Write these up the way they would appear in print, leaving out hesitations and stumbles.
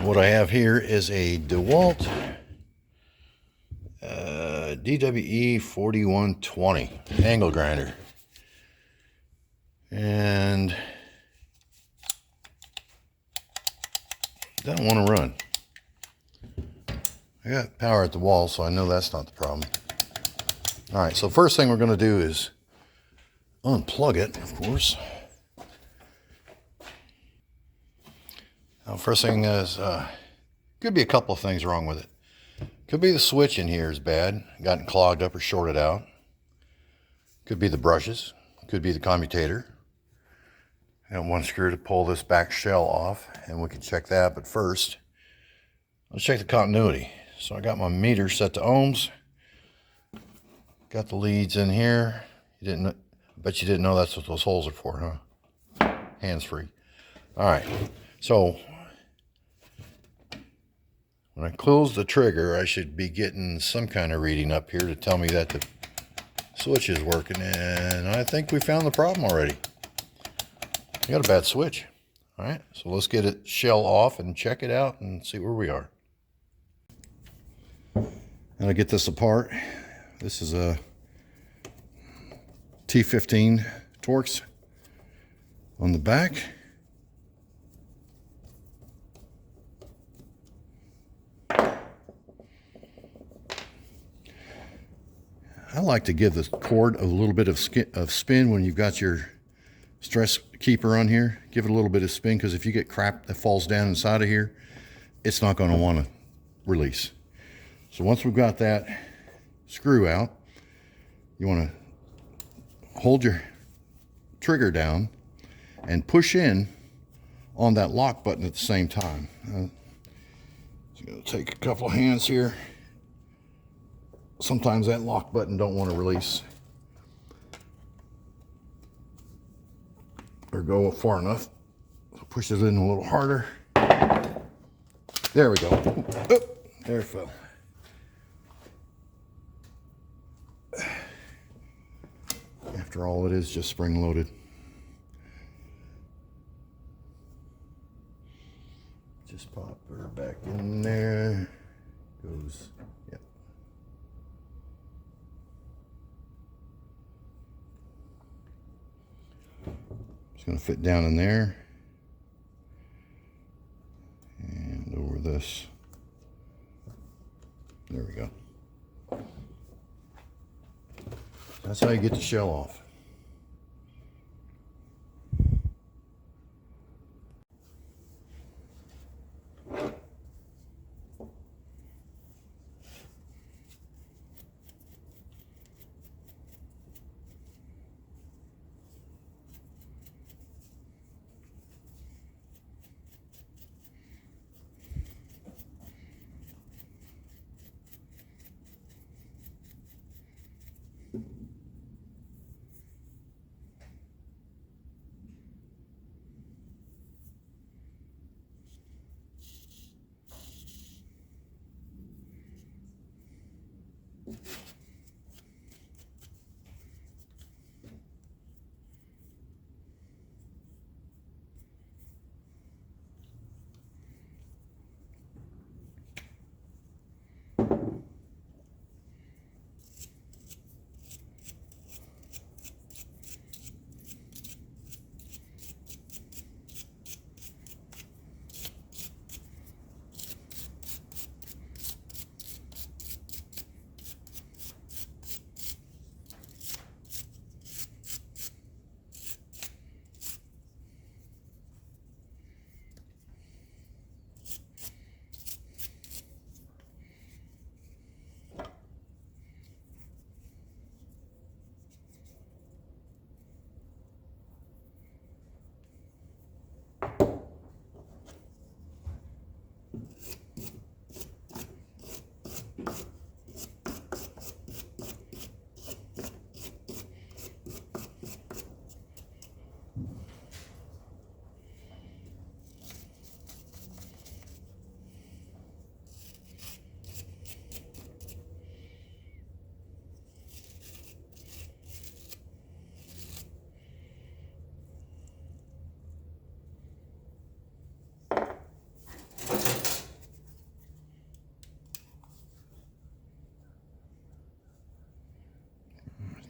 What I have here is a DeWalt DWE 4120 angle grinder, and doesn't want to run. I got power at the wall, so I know that's not the problem. All right, so first thing we're going to do is unplug it, of course. Now, first thing is, could be a couple of things wrong with it. Could be the switch in here is bad, gotten clogged up or shorted out. Could be the brushes, could be the commutator. And one screw to pull this back shell off, and we can check that. But first, let's check the continuity. So I got my meter set to ohms. Got the leads in here. I bet you didn't know that's what those holes are for, huh? Hands-free. All right, so when I close the trigger, I should be getting some kind of reading up here to tell me that the switch is working, and I think we found the problem already. I got a bad switch. All right, so let's get it shell off and check it out and see where we are. And I get this apart. This is a T15 Torx on the back. I like to give the cord a little bit of spin when you've got your stress keeper on here. Give it a little bit of spin, because if you get crap that falls down inside of here, it's not going to want to release. So once we've got that screw out, you want to hold your trigger down and push in on that lock button at the same time. So going to take a couple of hands here. Sometimes that lock button don't want to release or go far enough. So push it in a little harder. There we go. Oop, there it fell. After all, it is just spring loaded. Just pop her back in there. Goes, yep. It's going to fit down in there and over this. There we go. That's how you get the shell off.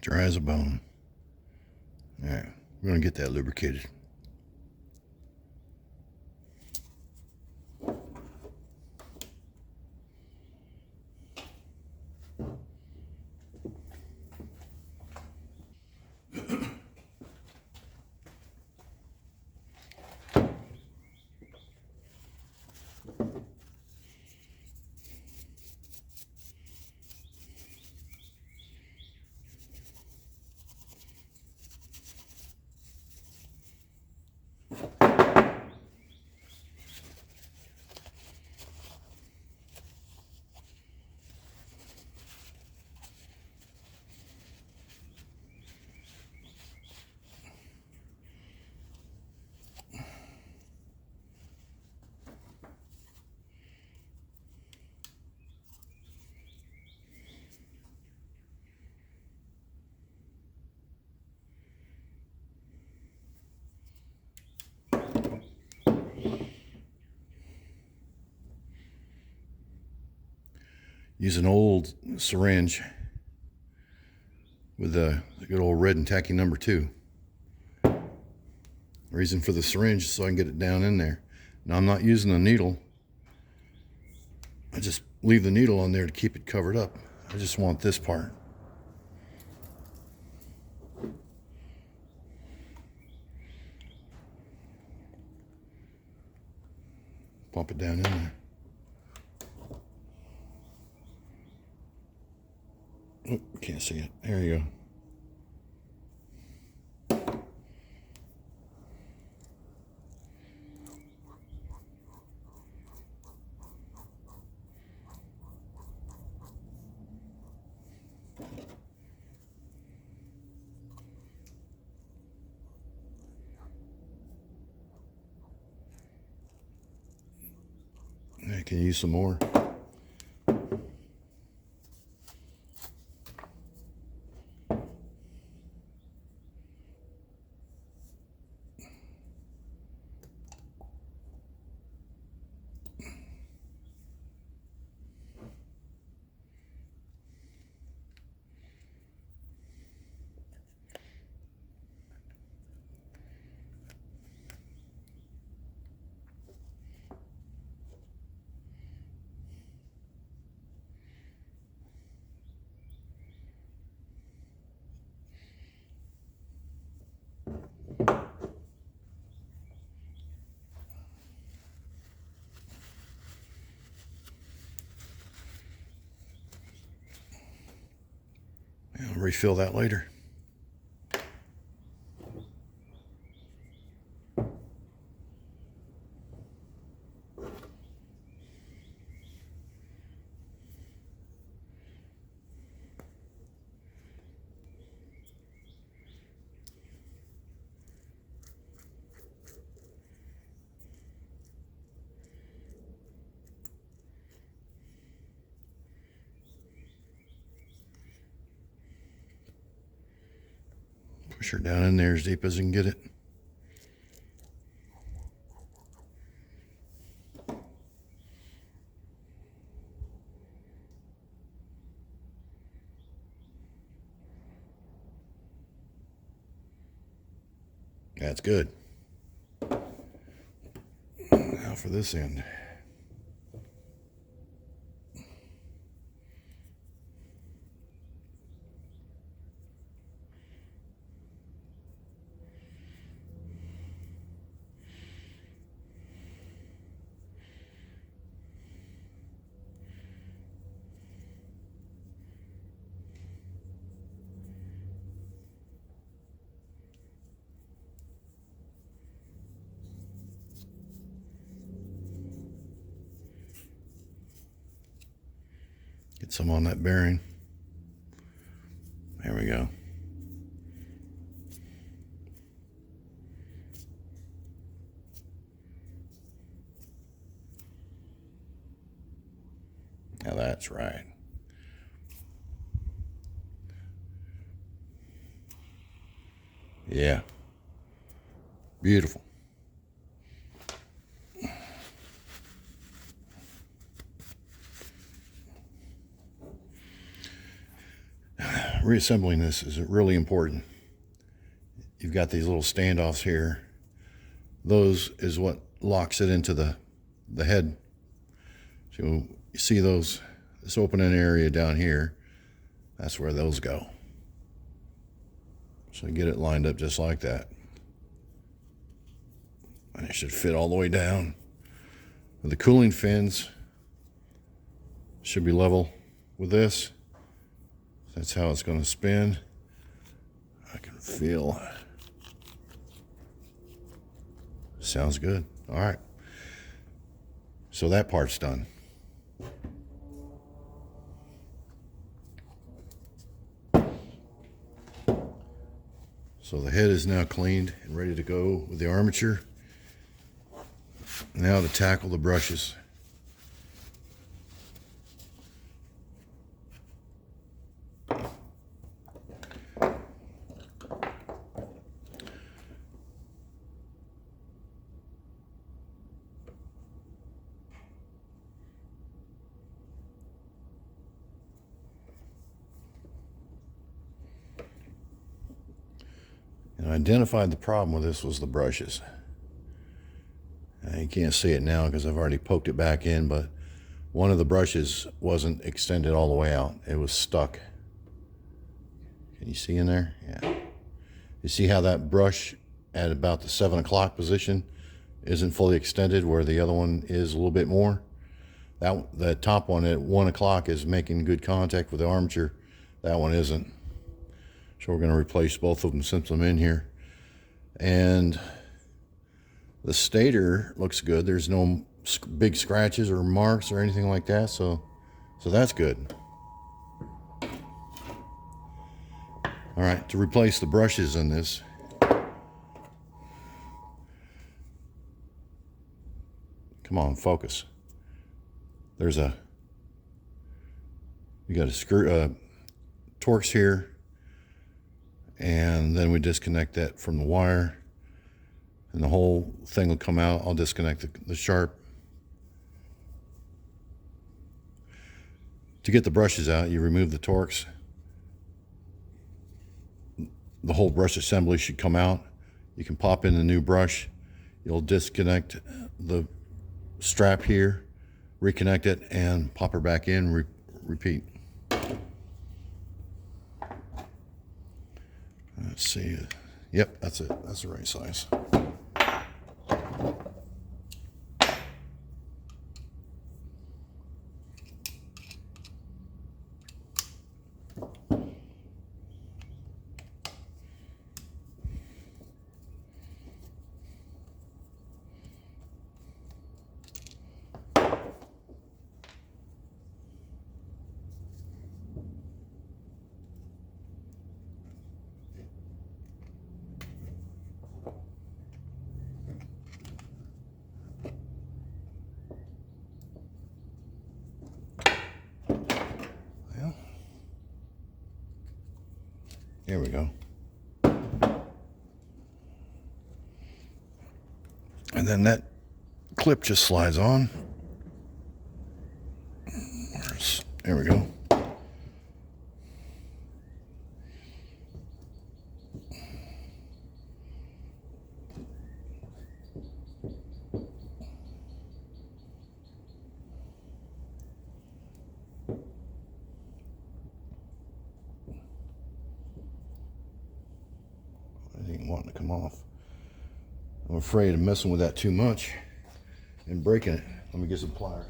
Dry as a bone. All right, we're gonna get that lubricated. Use an old syringe with a good old red and tacky number 2. Reason for the syringe is so I can get it down in there. Now I'm not using a needle. I just leave the needle on there to keep it covered up. I just want this part. Pump it down in there. Oh, can't see it. There you go. I can use some more. I'll refill that later. Push her down in there as deep as I can get it. That's good. Now for this end. Get some on that bearing. There we go. Now that's right. Yeah. Beautiful. reassembling this is really important. You've got these little standoffs here. Those is what locks it into the head. So you see those, this opening area down here, that's where those go. So get it lined up just like that. And it should fit all the way down. The cooling fins should be level with this. That's how it's going to spin. I can feel. Sounds good. All right. So that part's done. So the head is now cleaned and ready to go with the armature. Now to tackle the brushes. And I identified the problem with this was the brushes. You can't see it now because I've already poked it back in, but one of the brushes wasn't extended all the way out. It was stuck. Can you see in there? Yeah. You see how that brush at about the 7 o'clock position isn't fully extended where the other one is a little bit more? That top one at 1 o'clock is making good contact with the armature. That one isn't. So we're going to replace both of them, since I'm in here. And the stator looks good. There's no big scratches or marks or anything like that, so that's good. All right, to replace the brushes in this, come on, focus. You got a screw, Torx here, and then we disconnect that from the wire, and the whole thing will come out. I'll disconnect the sharp. To get the brushes out, you remove the Torx. The whole brush assembly should come out. You can pop in the new brush. You'll disconnect the strap here, reconnect it, and pop her back in, repeat. Let's see. Yep, that's it. That's the right size. Here we go. And then that clip just slides on. There we go. Wanting to come off. I'm afraid of messing with that too much and breaking it. Let me get some pliers.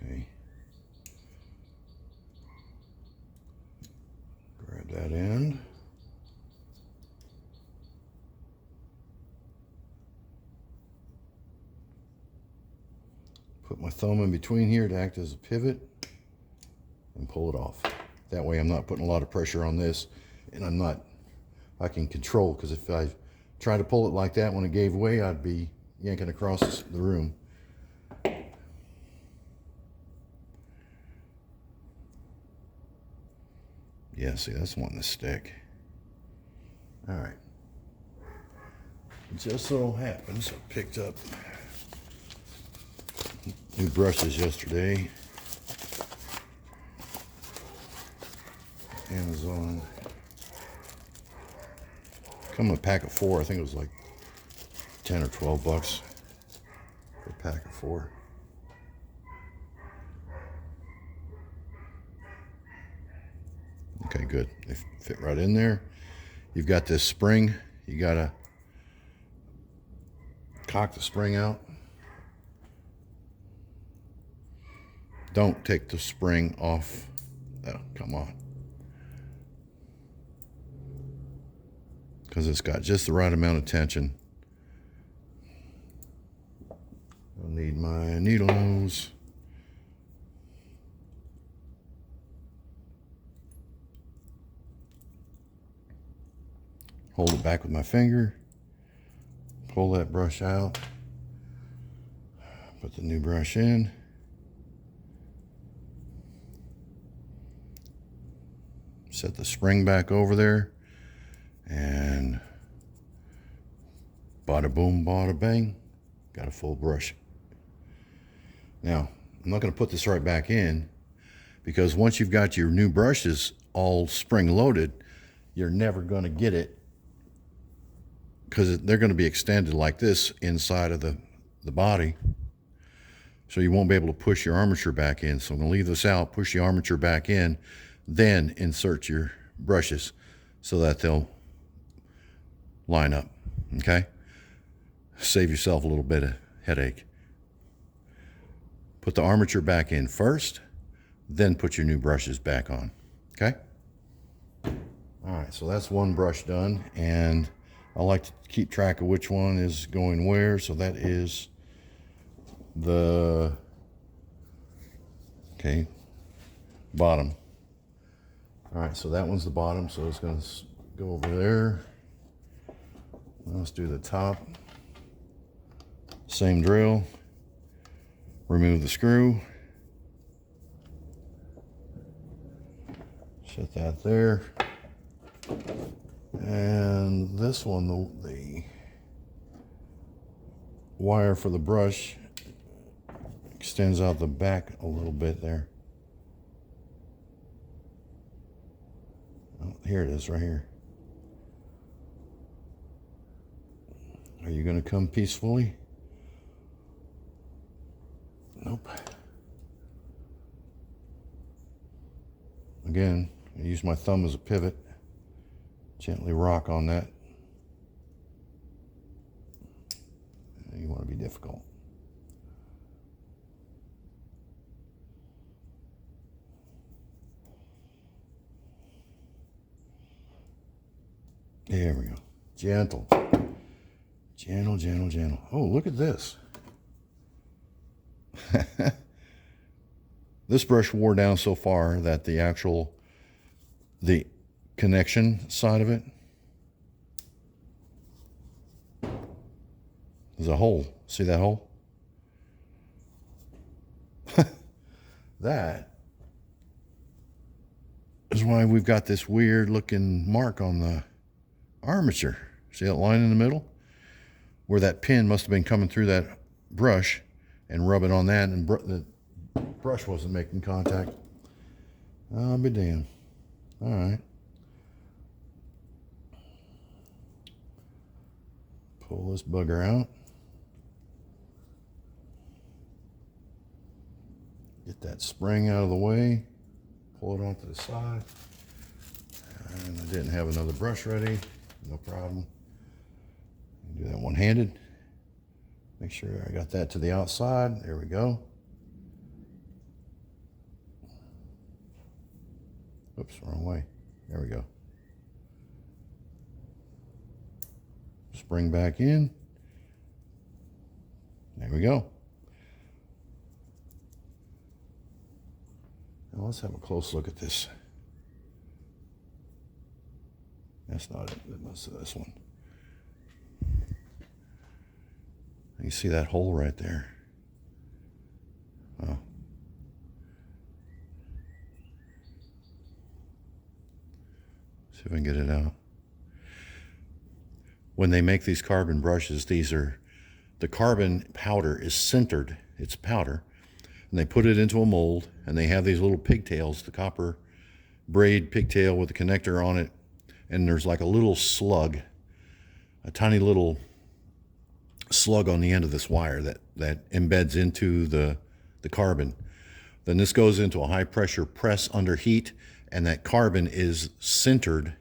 Okay. Grab that end. Put my thumb in between here to act as a pivot and pull it off. That way I'm not putting a lot of pressure on this, and I can control, because if I try to pull it like that when it gave way, I'd be yanking across the room. Yeah, see, that's wanting to stick. All right. It just so happens I picked up new brushes yesterday. Amazon. Come in a pack of 4. I think it was like 10 or 12 bucks for a pack of 4. Okay, good. They fit right in there. You've got this spring. You gotta cock the spring out. Don't take the spring off. Oh, come on. Because it's got just the right amount of tension. I'll need my needle nose. Hold it back with my finger. Pull that brush out. Put the new brush in. Set the spring back over there. And bada boom, bada bang. Got a full brush. Now, I'm not going to put this right back in, because once you've got your new brushes all spring loaded, you're never going to get it, because they're going to be extended like this inside of the body. So you won't be able to push your armature back in. So I'm going to leave this out, push the armature back in, then insert your brushes so that they'll line up. Okay? Save yourself a little bit of headache. Put the armature back in first, then put your new brushes back on. Okay? All right, so that's one brush done, and I like to keep track of which one is going where. So that is the, okay, bottom. All right, so that one's the bottom, so it's going to go over there. Let's do the top. Same drill. Remove the screw. Set that there. And this one, the wire for the brush extends out the back a little bit there. Oh, here it is, right here. Are you going to come peacefully? Nope. Again, I use my thumb as a pivot. Gently rock on that. You want to be difficult. There we go. Gentle. Gentle, gentle, gentle. Oh, look at this. This brush wore down so far that the connection side of it, there's a hole. See that hole? That is why we've got this weird looking mark on the armature. See that line in the middle? Where that pin must have been coming through that brush and rubbing on that, and the brush wasn't making contact. I'll be damned. All right. Pull this bugger out. Get that spring out of the way. Pull it onto the side. And I didn't have another brush ready. No problem. Do that one-handed. Make sure I got that to the outside. There we go. Oops, wrong way. There we go. Spring back in. There we go. Now let's have a close look at this. That's not it. It must be this one. You see that hole right there? Oh. See if I can get it out. When they make these carbon brushes, the carbon powder is sintered. It's powder. And they put it into a mold, and they have these little pigtails, the copper braid pigtail with a connector on it. And there's like a little slug, a tiny little slug on the end of this wire that embeds into the carbon. Then this goes into a high pressure press under heat, and that carbon is sintered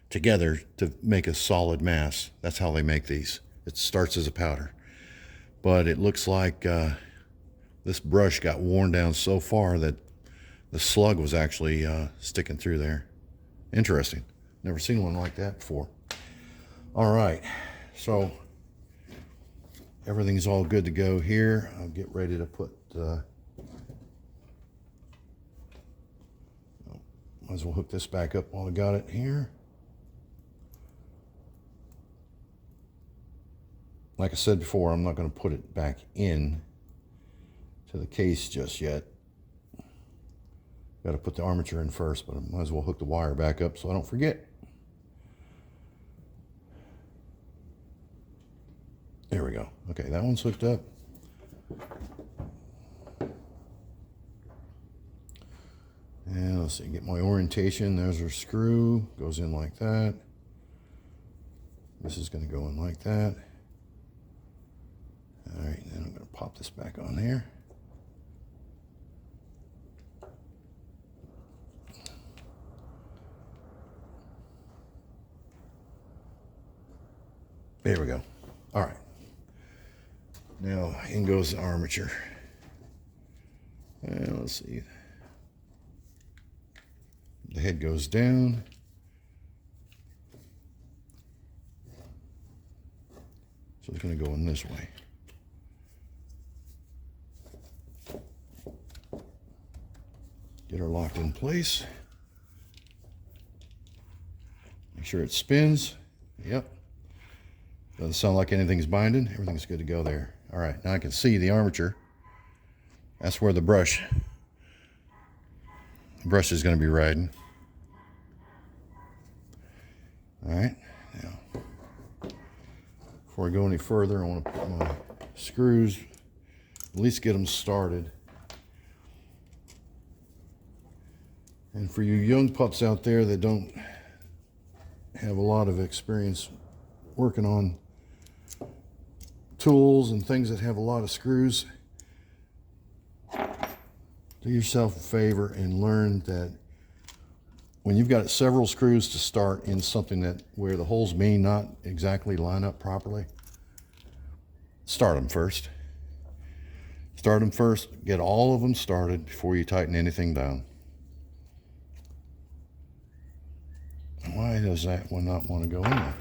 together to make a solid mass. That's how they make these. It starts as a powder. But it looks like this brush got worn down so far that the slug was actually sticking through there. Interesting. Never seen one like that before. All right, so everything's all good to go here. I'll get ready to put, might as well hook this back up while I got it here. Like I said before, I'm not going to put it back in to the case just yet. Got to put the armature in first, but I might as well hook the wire back up so I don't forget. There we go. Okay, that one's hooked up. And let's see, get my orientation. There's our screw. Goes in like that. This is going to go in like that. All right, then I'm going to pop this back on here. There we go. All right. Now in goes the armature. And let's see. The head goes down. So it's going to go in this way. Get her locked in place. Make sure it spins. Yep. Doesn't sound like anything's binding. Everything's good to go there. All right, now I can see the armature. That's where the brush is going to be riding. All right, now before I go any further, I want to put my screws, at least get them started. And for you young pups out there that don't have a lot of experience working on tools and things that have a lot of screws, do yourself a favor and learn that when you've got several screws to start in something that where the holes may not exactly line up properly, start them first. Start them first, get all of them started before you tighten anything down. Why does that one not want to go in there?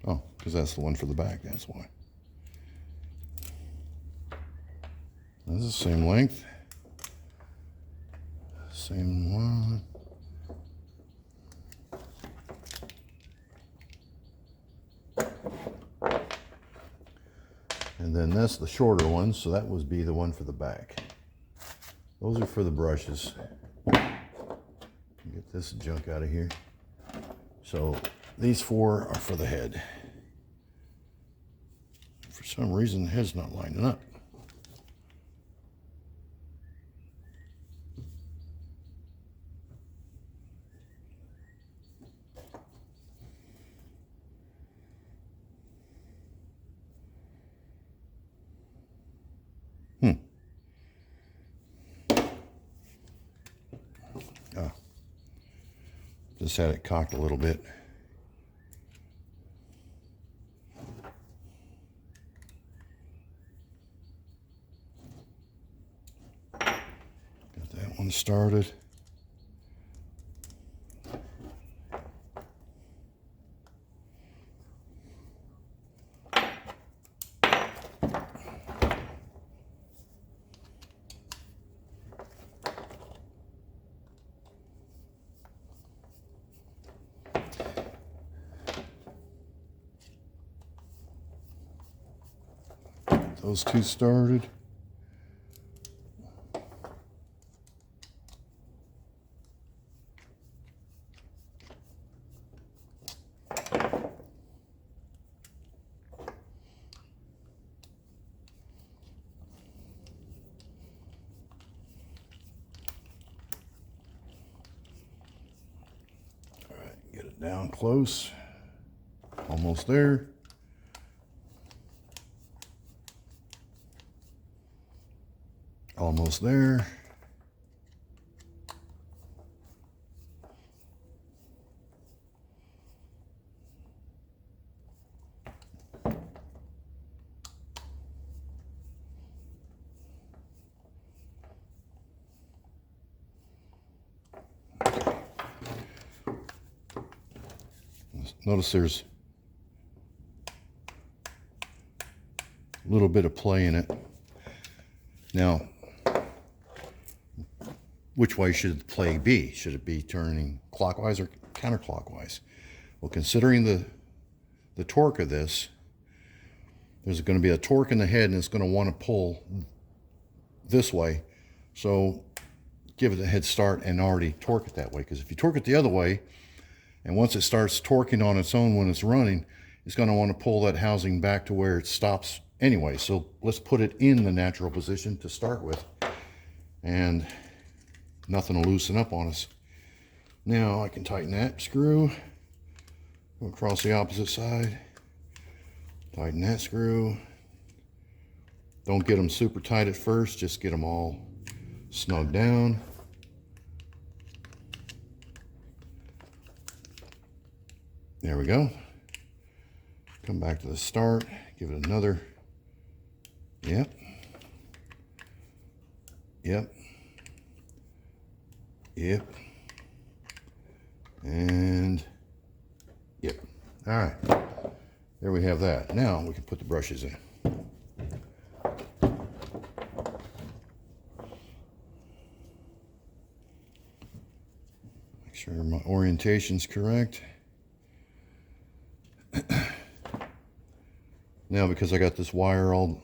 Oh, because that's the one for the back, that's why. This is the same length. Same one. And then that's the shorter one, so that would be the one for the back. Those are for the brushes. Get this junk out of here. So these four are for the head. For some reason, the head's not lining up. Just had it cocked a little bit. Got that one started. those two started. All right, get it down close. Almost there. Almost there. Notice there's a little bit of play in it. Now, which way should the play be? Should it be turning clockwise or counterclockwise? Well, considering the torque of this, there's going to be a torque in the head and it's going to want to pull this way. So give it a head start and already torque it that way. Because if you torque it the other way, and once it starts torquing on its own when it's running, it's going to want to pull that housing back to where it stops anyway. So let's put it in the natural position to start with. And nothing will loosen up on us. Now I can tighten that screw. Go across the opposite side. Tighten that screw. Don't get them super tight at first. Just get them all snug down. There we go. Come back to the start. Give it another. Yep. Yep. Yep. And yep. All right. There we have that. Now we can put the brushes in. Make sure my orientation's correct. Now, because I got this wire all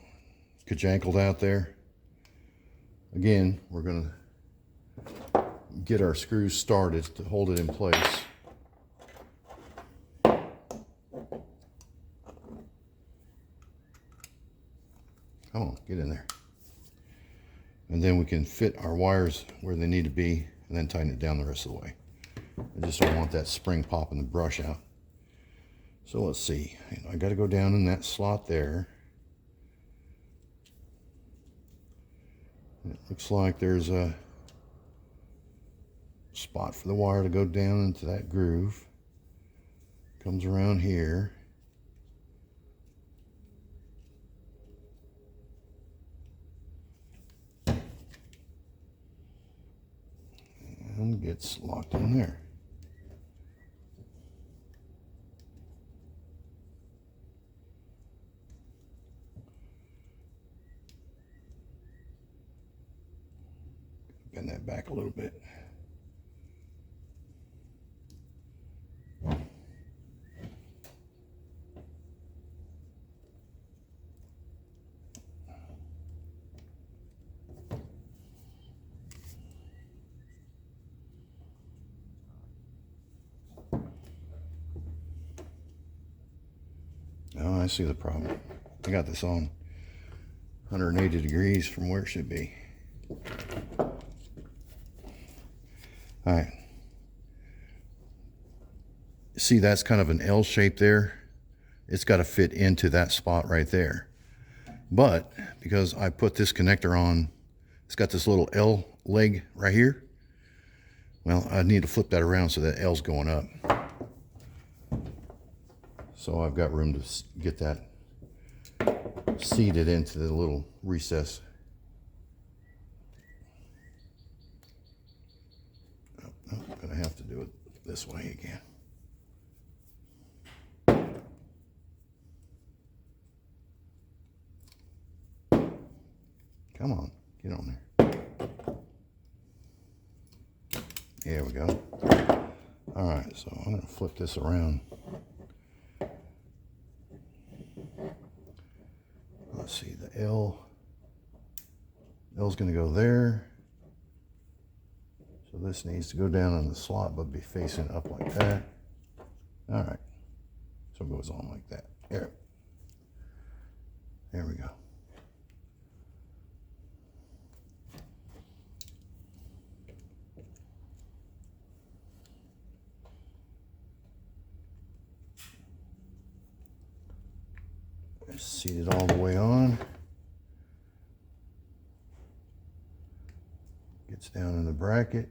kajankled out there, again, we're going to get our screws started to hold it in place. Come on, get in there. And then we can fit our wires where they need to be and then tighten it down the rest of the way. I just don't want that spring popping the brush out. So let's see, I got to go down in that slot there. It looks like there's a spot for the wire to go down into that groove. Comes around here. And gets locked in there. Bend that back a little bit. Oh, I see the problem. I got this on 180 degrees from where it should be. All right. See, that's kind of an L shape there. It's got to fit into that spot right there. But because I put this connector on, it's got this little L leg right here. Well, I need to flip that around so that L's going up. So I've got room to get that seated into the little recess. I'm going to have to do it this way again. Come on, get on there. There we go. All right, so I'm going to flip this around. Let's see, the L's going to go there. So this needs to go down in the slot, but be facing up like that. All right. So it goes on like that. There we go. Seat it all the way on. Gets down in the bracket.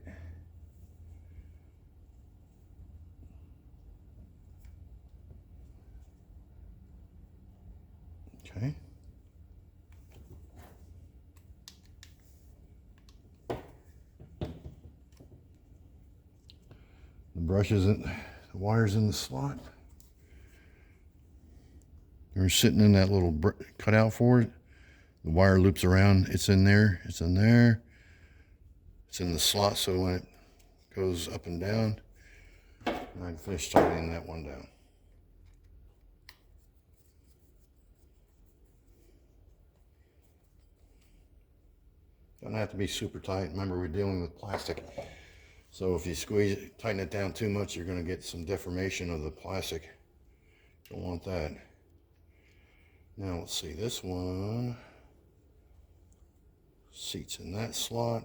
Okay. The brushes and the wires in the slot. They're sitting in that little cutout for it. The wire loops around. It's in there. It's in there. It's in the slot, so when it goes up and down, I can finish tightening that one down. Doesn't have to be super tight. Remember, we're dealing with plastic. So if you squeeze it, tighten it down too much, you're going to get some deformation of the plastic. Don't want that. Now let's see, this one seats in that slot,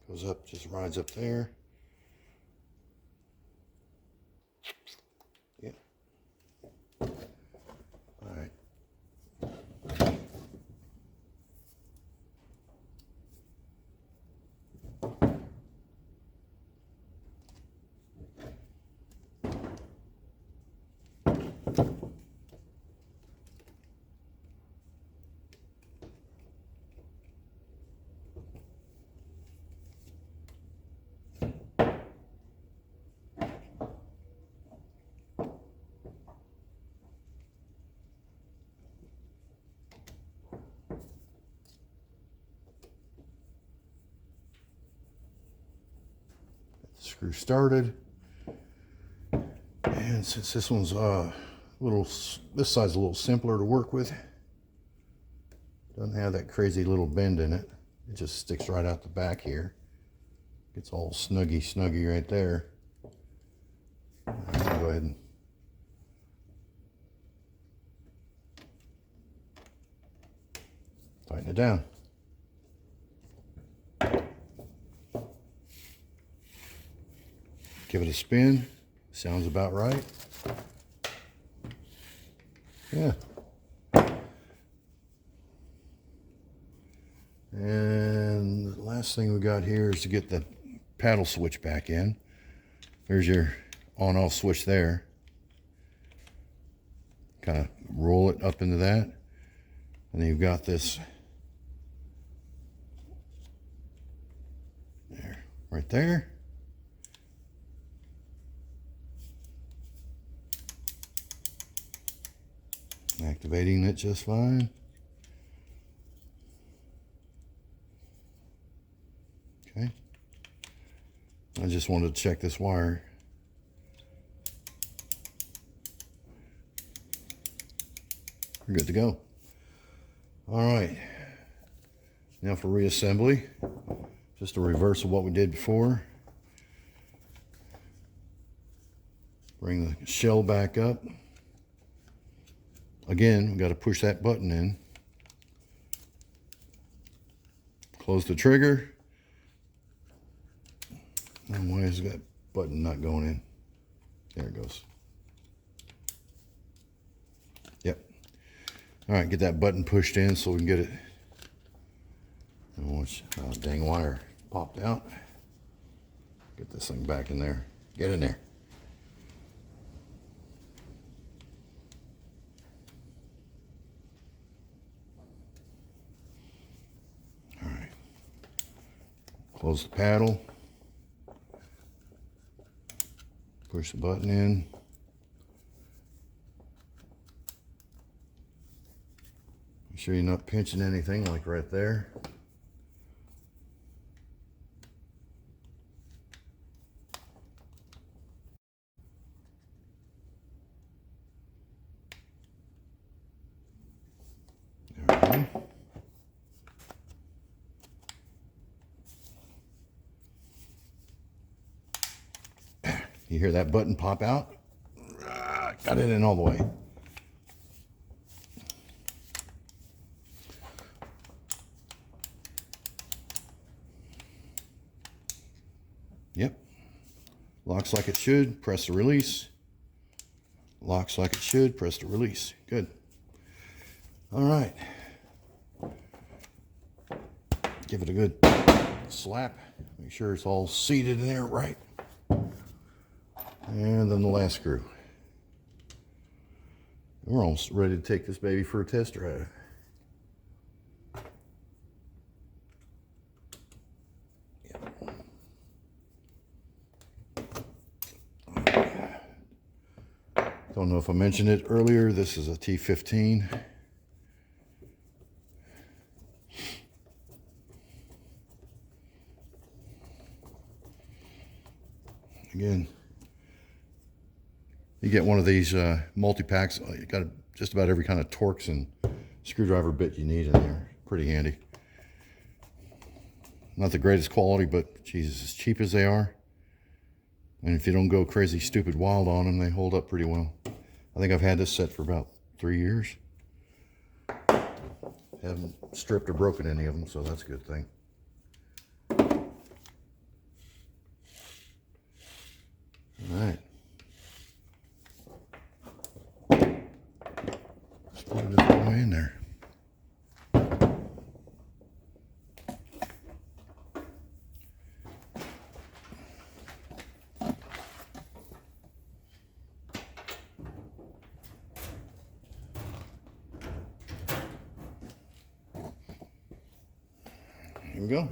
goes up, just rides up there. Yep. All right. Screw started, and since this one's this side's a little simpler to work with, doesn't have that crazy little bend in it. It just sticks right out the back here. Gets all snuggy right there. I'll go ahead and tighten it down. Give it a spin. Sounds about right. Yeah. And the last thing we got here is to get the paddle switch back in. There's your on-off switch there. Kind of roll it up into that. And then you've got this there, right there. Activating it just fine. Okay. I just wanted to check this wire. We're good to go. All right. Now for reassembly. Just a reverse of what we did before. Bring the shell back up. Again, we've got to push that button in. Close the trigger. And why is that button not going in? There it goes. Yep. All right, get that button pushed in so we can get it. Oh, dang wire popped out. Get this thing back in there. Get in there. Close the paddle, push the button in, make sure you're not pinching anything like right there. There we go. You hear that button pop out? Got it in all the way. Yep. Locks like it should. Press the release. Locks like it should. Press the release. Good. All right. Give it a good slap. Make sure it's all seated in there right. And then the last screw. We're almost ready to take this baby for a test drive. Don't know if I mentioned it earlier. This is a T15. Again, you get one of these multi-packs. You got just about every kind of Torx and screwdriver bit you need in there. Pretty handy. Not the greatest quality, but Jesus, as cheap as they are, and if you don't go crazy stupid wild on them, they hold up pretty well. I think I've had this set for about 3 years. Haven't stripped or broken any of them, so that's a good thing. All right. Let's put it all the way in there. Here we go.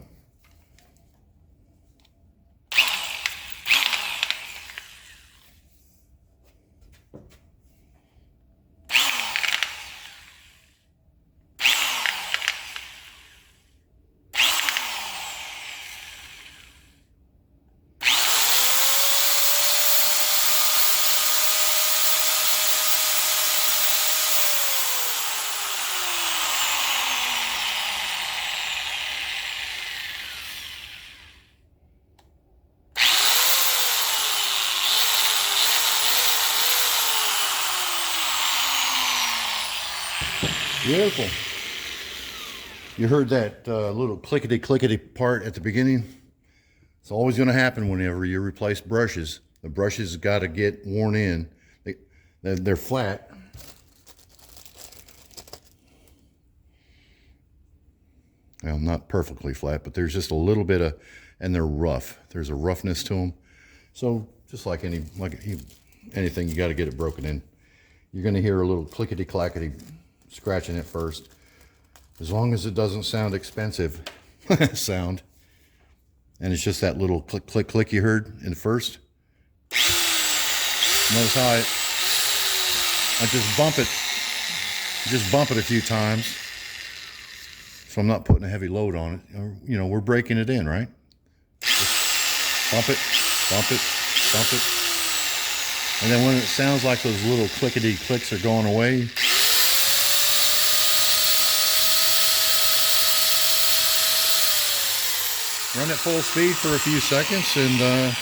Beautiful. You heard that little clickety-clickety part at the beginning? It's always going to happen whenever you replace brushes. The brushes got to get worn in. They're flat. Well, not perfectly flat, but there's just a little bit of, and they're rough. There's a roughness to them. So just like anything, you got to get it broken in. You're going to hear a little clickety-clackety scratching it first. As long as it doesn't sound expensive sound, and it's just that little click, click, click you heard in the first. Notice how I just bump it a few times, so I'm not putting a heavy load on it. You know, we're breaking it in, right? Just bump it, bump it, bump it. And then when it sounds like those little clickety clicks are going away, run at full speed for a few seconds and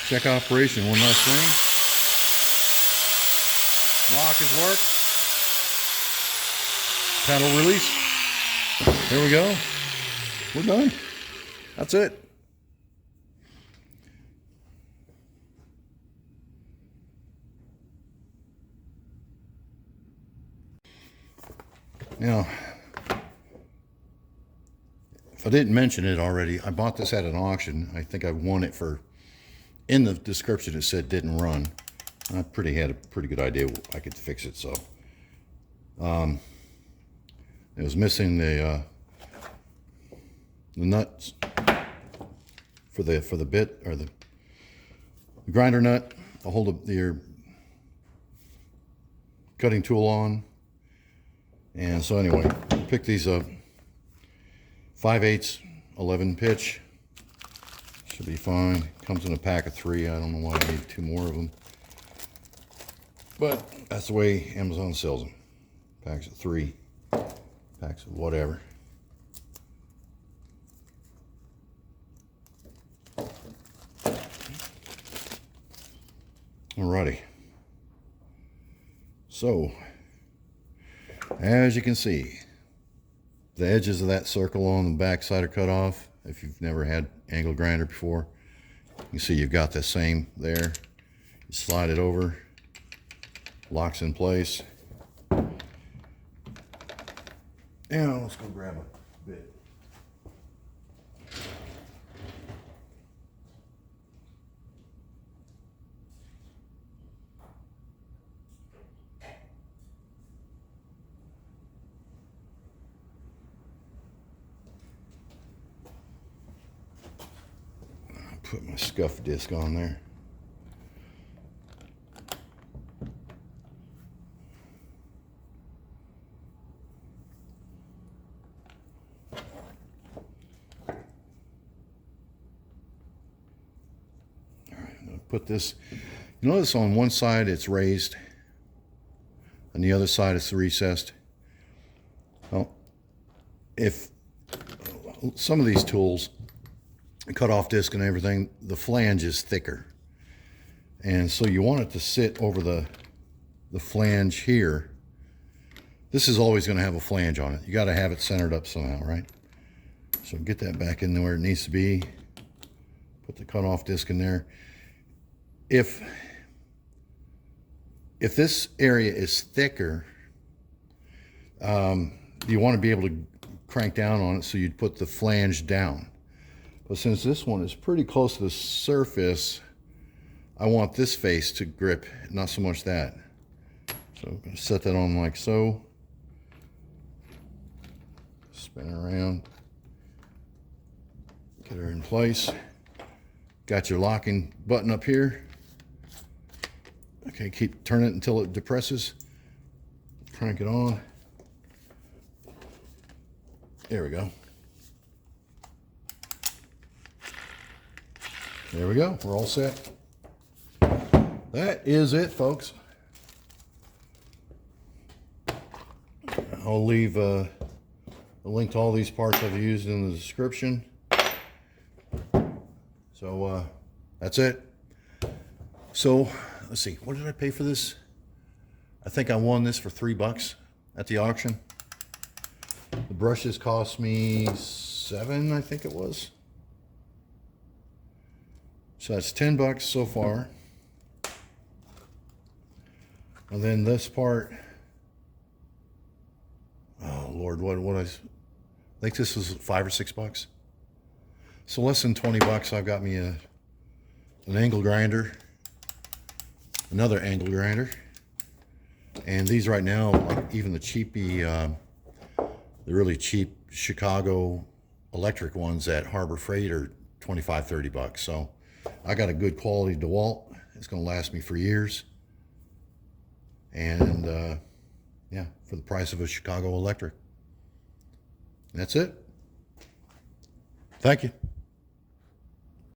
check operation one last thing. Lock has worked. Pedal release. There we go. We're done. That's it. Now, if I didn't mention it already, I bought this at an auction. I think I won it for, in the description it said didn't run. I had a pretty good idea I could fix it, so. It was missing the nuts for the bit, or the grinder nut. I'll hold your cutting tool on. And so anyway, pick these up. 5/8 11 pitch. Should be fine. Comes in a pack of 3. I don't know why I need 2 more of them. But that's the way Amazon sells them. Packs of 3. Packs of whatever. Alrighty. So, as you can see, the edges of that circle on the back side are cut off. If you've never had angle grinder before, you can see you've got the same there. You slide it over, locks in place. Now let's go grab a bit. Put my scuff disc on there. All right, I'm going to put this, you notice on one side it's raised, on the other side it's recessed. Well, if some of these tools, cut off disc and everything, the flange is thicker, and so you want it to sit over the flange here. This is always going to have a flange on it. You got to have it centered up somehow, right? So get that back in where it needs to be. Put the cut off disc in there. If this area is thicker, you want to be able to crank down on it, so you'd put the flange down. But since this one is pretty close to the surface, I want this face to grip, not so much that. So I'm going to set that on like so. Spin around. Get her in place. Got your locking button up here. Okay, keep turning it until it depresses. Crank it on. There we go. There we go. We're all set. That is it, folks. I'll leave a link to all these parts I've used in the description. So that's it. So let's see. What did I pay for this? I think I won this for $3 at the auction. The brushes cost me $7, I think it was. So that's $10 so far. And then this part, oh Lord, what I think this was $5 or $6. So less than $20. I've got me an angle grinder, another angle grinder, and these right now, like even the cheapy, the really cheap Chicago electric ones at Harbor Freight are $25, $30. So I got a good quality DeWalt. It's going to last me for years. And yeah, for the price of a Chicago electric. That's it. Thank you.